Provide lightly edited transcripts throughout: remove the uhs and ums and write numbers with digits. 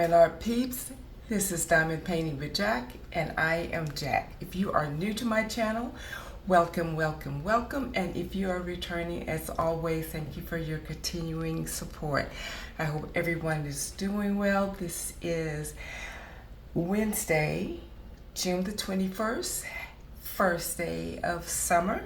Diamond Art Peeps. This is Diamond Painting with Jack, and I am Jack. If you are new to my channel, welcome, welcome, welcome. And if you are returning, as always, thank you for your continuing support. I hope everyone is doing well. This is Wednesday, June the 21st, first day of summer.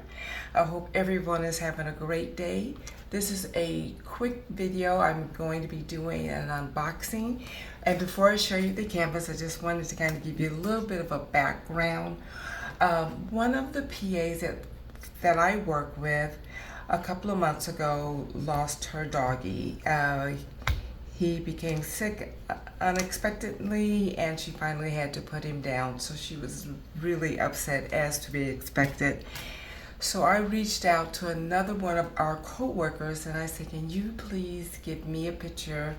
I hope everyone is having a great day. This is a quick video. I'm going to be doing an unboxing. And before I show you the canvas, I just wanted to kind of give you a little bit of a background. One of the PAs that I work with a couple of months ago lost her doggy. He became sick unexpectedly, and she finally had to put him down. So she was really upset, as to be expected. So I reached out to another one of our co-workers and I said, can you please give me a picture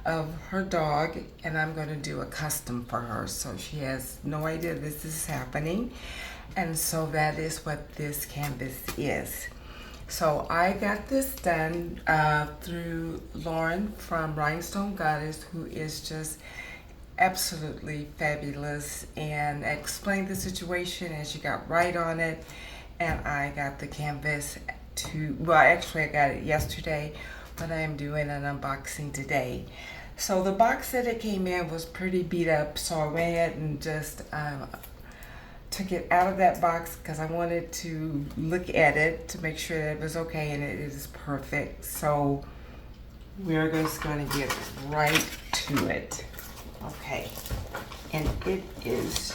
of her dog, and I'm going to do a custom for her. So she has no idea this is happening. And so that is what this canvas is. So I got this done through Lauren from Rhinestone Goddess, who is just absolutely fabulous, and explained the situation, and she got right on it. And I got the canvas actually I got it yesterday, but I am doing an unboxing today. So the box that it came in was pretty beat up, so I went ahead and just took it out of that box because I wanted to look at it to make sure that it was okay, and it is perfect. So we're just going to get right to it. Okay, and it is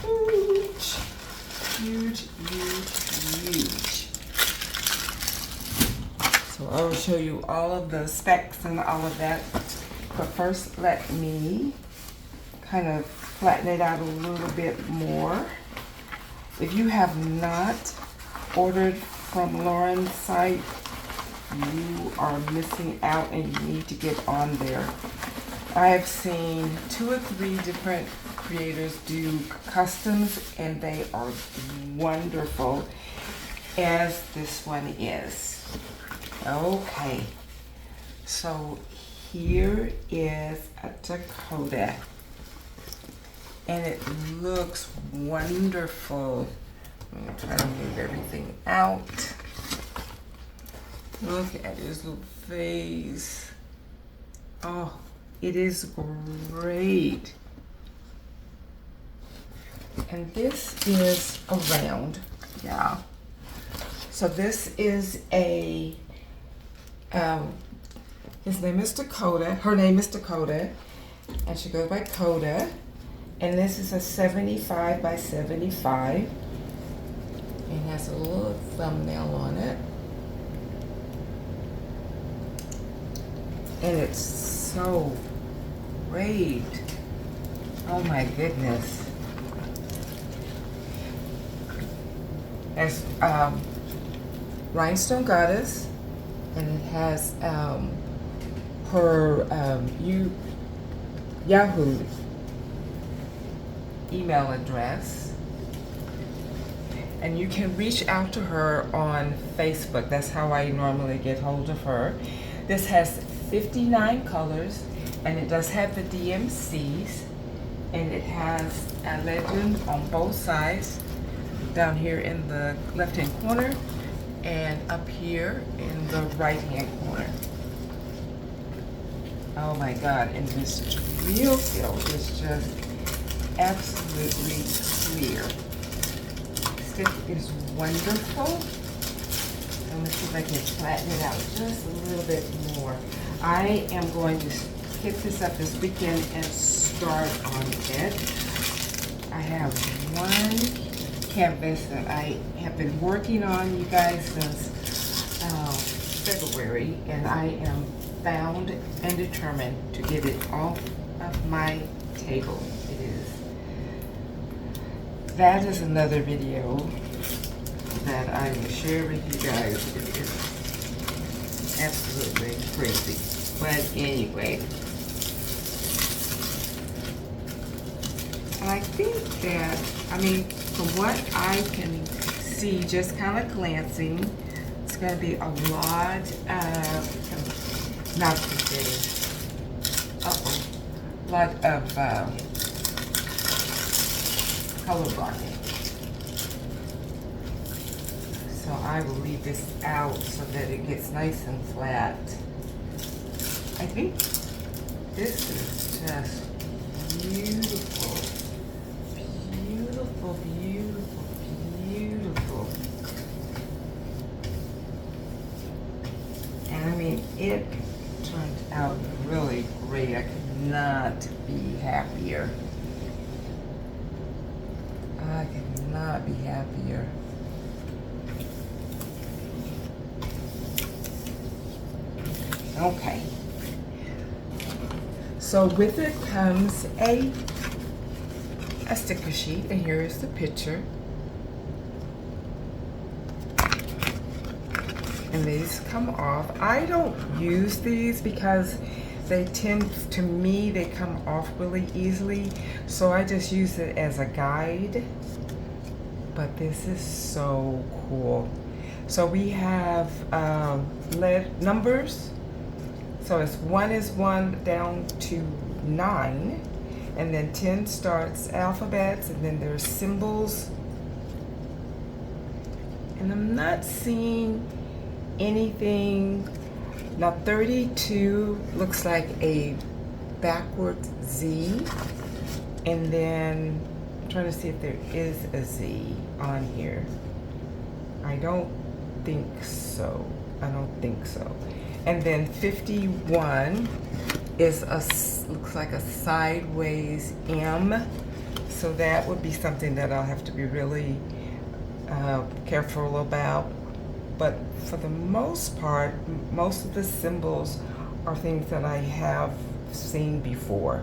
huge. Huge. So I will show you all of the specs and all of that. But first, let me kind of flatten it out a little bit more. If you have not ordered from Lauren's site, you are missing out and you need to get on there. I have seen 2 or 3 different creators do customs, and they are wonderful, as this one is. Okay, so here is a Dakota, and it looks wonderful. I'm going to try to move everything out. Look at his little face. Oh, it is great. And this is a round, yeah. So this is a, his name is Dakota, her name is Dakota, and she goes by Coda. And this is a 75 by 75. It has a little thumbnail on it. And it's so great. Oh my goodness. As Rhinestone Goddess, and it has her Yahoo email address, and you can reach out to her on Facebook. That's how I normally get hold of her. This has 59 colors, and it does have the DMCs, and it has a legend on both sides, down here in the left hand corner and up here in the right hand corner. Oh my god, and this real feel is just absolutely clear. Stick is wonderful. Let me see if I can flatten it out just a little bit more. I am going to pick this up this weekend and start on it. I have one canvas that I have been working on, you guys, since February, and I am bound and determined to get it off of my table. That is another video that I will share with you guys. It is absolutely crazy. But anyway, I think that, from what I can see, just kind of glancing, it's going to be a lot of, not confetti, lot of color blocking. So I will leave this out so that it gets nice and flat. I think this is just beautiful. Beautiful, beautiful, beautiful. And I mean, it turned out really great. I could not be happier. I could not be happier. Okay. So with it comes a sticker sheet, and here is the picture. And these come off. I don't use these because they tend, to me, they come off really easily. So I just use it as a guide. But this is so cool. So we have lead numbers. So it's 1 is 1 down to 9. And then 10 starts alphabets, and then there's symbols. And I'm not seeing anything. Now 32 looks like a backwards Z. And then I'm trying to see if there is a Z on here. I don't think so. I don't think so. And then 51 is looks like a sideways M. So that would be something that I'll have to be really careful about. But for the most part, most of the symbols are things that I have seen before.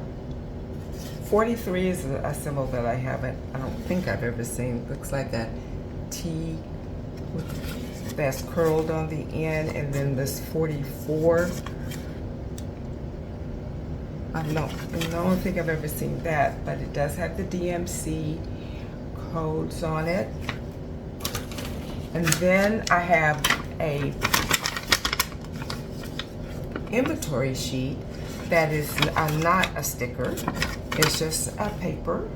43 is a symbol that I don't think I've ever seen. Looks like a T that's curled on the end, and then this 44. I don't think I've ever seen that, but it does have the DMC codes on it. And then I have a inventory sheet that is not a sticker. It's just a paper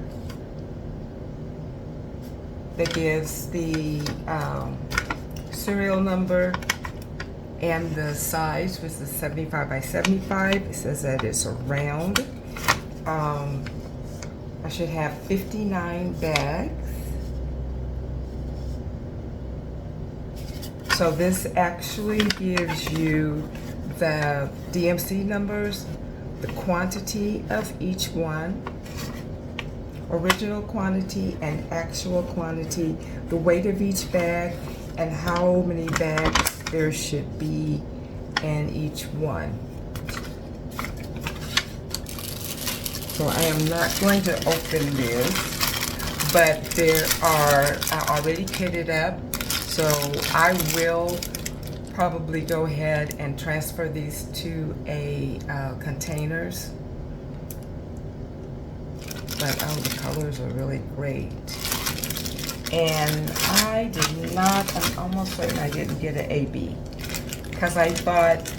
that gives the serial number and the size, which is 75 by 75. It says that it's a round. I should have 59 bags. So this actually gives you the DMC numbers, the quantity of each one, original quantity and actual quantity, the weight of each bag, and how many bags there should be in each one. So I am not going to open this, but there are already kitted up. So I will probably go ahead and transfer these to a containers. But the colors are really great. And I did not, I'm almost certain I didn't get an AB, because I thought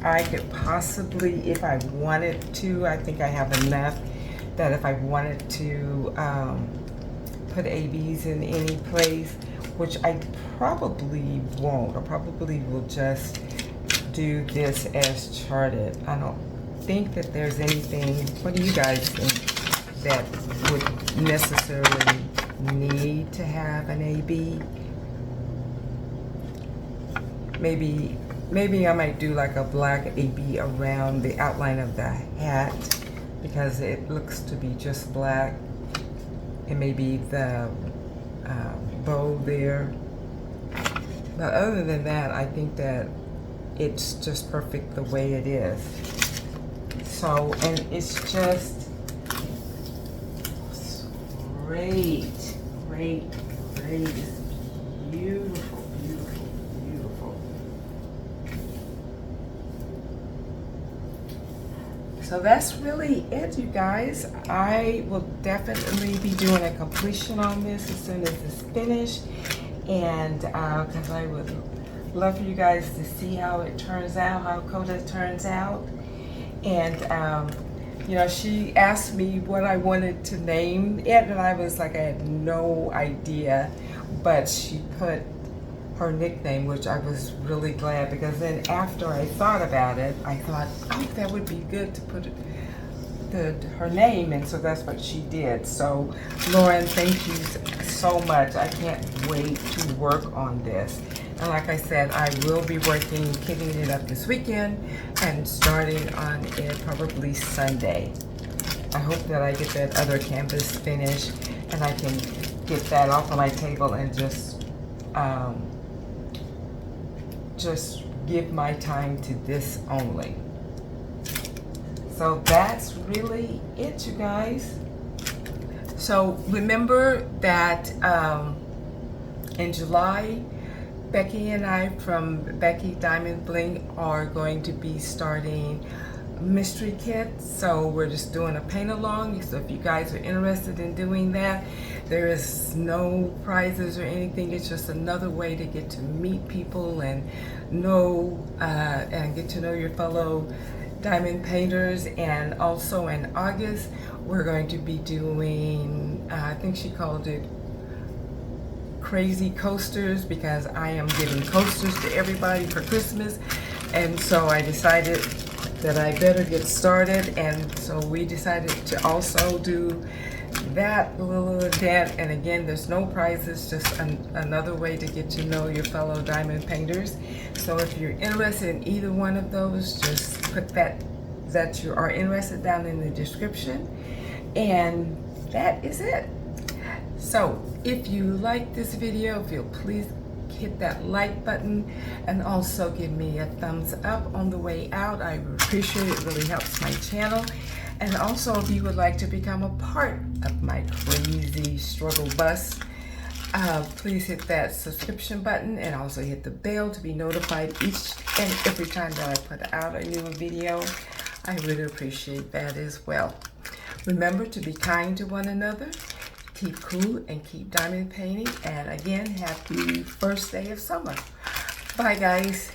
I could possibly, if I wanted to, I think I have enough that if I wanted to put ABs in any place, which I probably won't. I probably will just do this as charted. I don't think that there's anything, what do you guys think, that would necessarily need to have an AB? Maybe I might do like a black AB around the outline of the hat, because it looks to be just black, and maybe the bow there. But other than that, I think that it's just perfect the way it is. So, and it's just great. It's beautiful, beautiful, beautiful. So that's really it, you guys. I will definitely be doing a completion on this as soon as it's finished, and because I would love for you guys to see how it turns out, how Coda turns out. And You know, she asked me what I wanted to name it, and I was like, I had no idea. But she put her nickname, which I was really glad, because then after I thought about it, I thought, oh, that would be good to put her name, and so that's what she did. So, Lauren, thank you so much. I can't wait to work on this. And like I said, I will be working, kitting it up this weekend and starting on it probably Sunday. I hope that I get that other canvas finished and I can get that off of my table and just give my time to this only. So that's really it, you guys. So remember that in July, Becky and I from Becky Diamond Bling are going to be starting mystery kits. So we're just doing a paint along. So if you guys are interested in doing that, there is no prizes or anything. It's just another way to get to meet people and know and get to know your fellow diamond painters. And also in August, we're going to be doing, I think she called it crazy coasters, because I am giving coasters to everybody for Christmas. And so I decided that I better get started, and so we decided to also do that little event. And again, there's no prizes, just another way to get to know your fellow diamond painters. So if you're interested in either one of those, just put that you are interested down in the description, and that is it. So if you like this video, if you'll please hit that like button and also give me a thumbs up on the way out. I appreciate it. It really helps my channel. And also, if you would like to become a part of my crazy struggle bus, please hit that subscription button and also hit the bell to be notified each and every time that I put out a new video. I really appreciate that as well. Remember to be kind to one another, keep cool, and keep diamond painting. And again, happy first day of summer. Bye, guys.